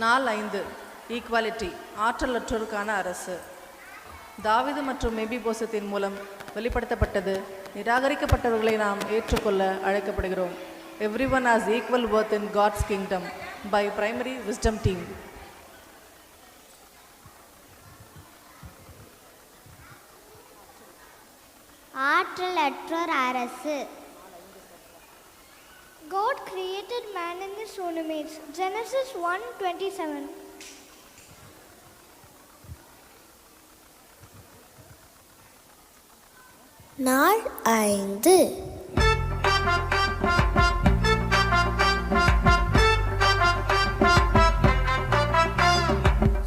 நாள் 5 ஈக்வாலிட்டி ஆற்றலற்றோருக்கான அரசு. தாவீது மற்றும் மெபிபோசத்தின் மூலம் வெளிப்படுத்தப்பட்டது. நிராகரிக்கப்பட்டவர்களை நாம் ஏற்றுக்கொள்ள அழைக்கப்படுகிறோம். Everyone has equal worth in God's kingdom by Primary Wisdom Team. ஆற்றலற்றோர் அரசு. God created man in his own image. Genesis 1:27. நாள் 5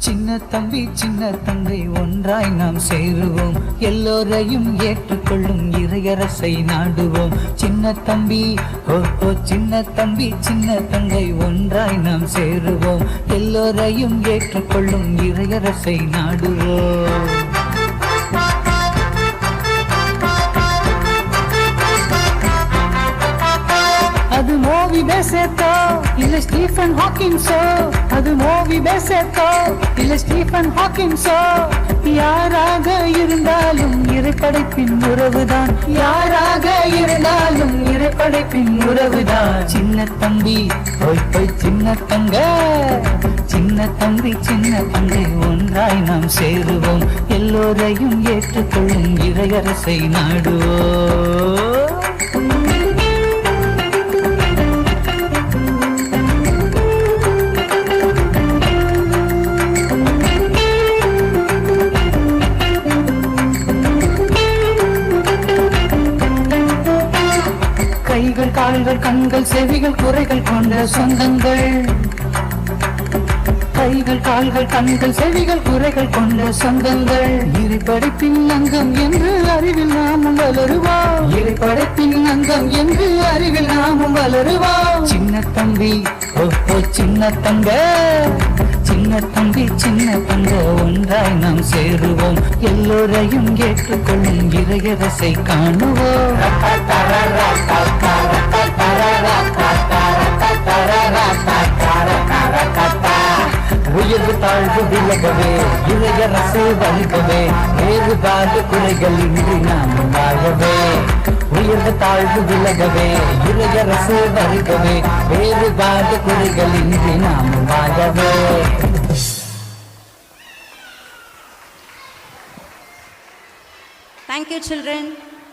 சின்ன தம்பி சின்ன தங்கை ஒன்றாய் நாம் சேருவோம். எல்லோரையும் ஏற்றுக்கொள்ளும் இறையரசை நாடுவோம். சின்ன தம்பி சின்ன தம்பி சின்ன தங்கை ஒன்றாய் நாம் சேருவோம். எல்லோரையும் ஏற்றுக்கொள்ளும் இறையரசை நாடுவோம். அது மூவி பேசத்தோ இல்ல ஸ்டீஃபன் ஹாக்கின்ஸோ, அது மூவி பேசத்தோ இல்ல ஸ்டீஃபன் ஹாக்கின்ஸோ, யாராக இருந்தாலும் இறைப்படைப்பின் உறவுதான். யாராக இருந்தாலும் இறைப்படைப்பின் உறவுதான். சின்ன தம்பி போய் சின்ன தங்க, சின்ன தம்பி சின்ன தங்கை ஒன்றாய் நாம் சேருவோம். எல்லோரையும் ஏற்றுக்கொள்ளும் இறையரசை நாடுவோம். கைகள் கால்கள் கண்கள் செவிகள் குறைகள் கொண்ட சொந்தங்கள். கைகள் கால்கள் கண்கள் செவிகள் குறைகள் கொண்ட சொந்தங்கள். இறைப்படைப்பின் அங்கம் என்று அறிவில் நாமும் வளருவோம். இறைப்படைப்பின் அங்கம் என்று அறிவில் நாமும் வளருவோம். சின்ன தம்பி சின்ன தங்க, சின்ன தம்பி சின்ன தங்க ஒன்றாய் நாம் சேருவோம். எல்லோரையும் ஏற்றுக்கொள்ளும் இறையரசை காணுவோம். உயர்வு தாழ்வு விலகவே இறையரசு வலிக்கவே, வேறுபாடு குறைகள் இன்றி நாம் வாழவே. உயர்வு தாழ்வு விலகவே இறையரசு வலிக்கவே, வேறுபாடு குறைகள் இன்றி நாம் வாழவே. Thank you, children.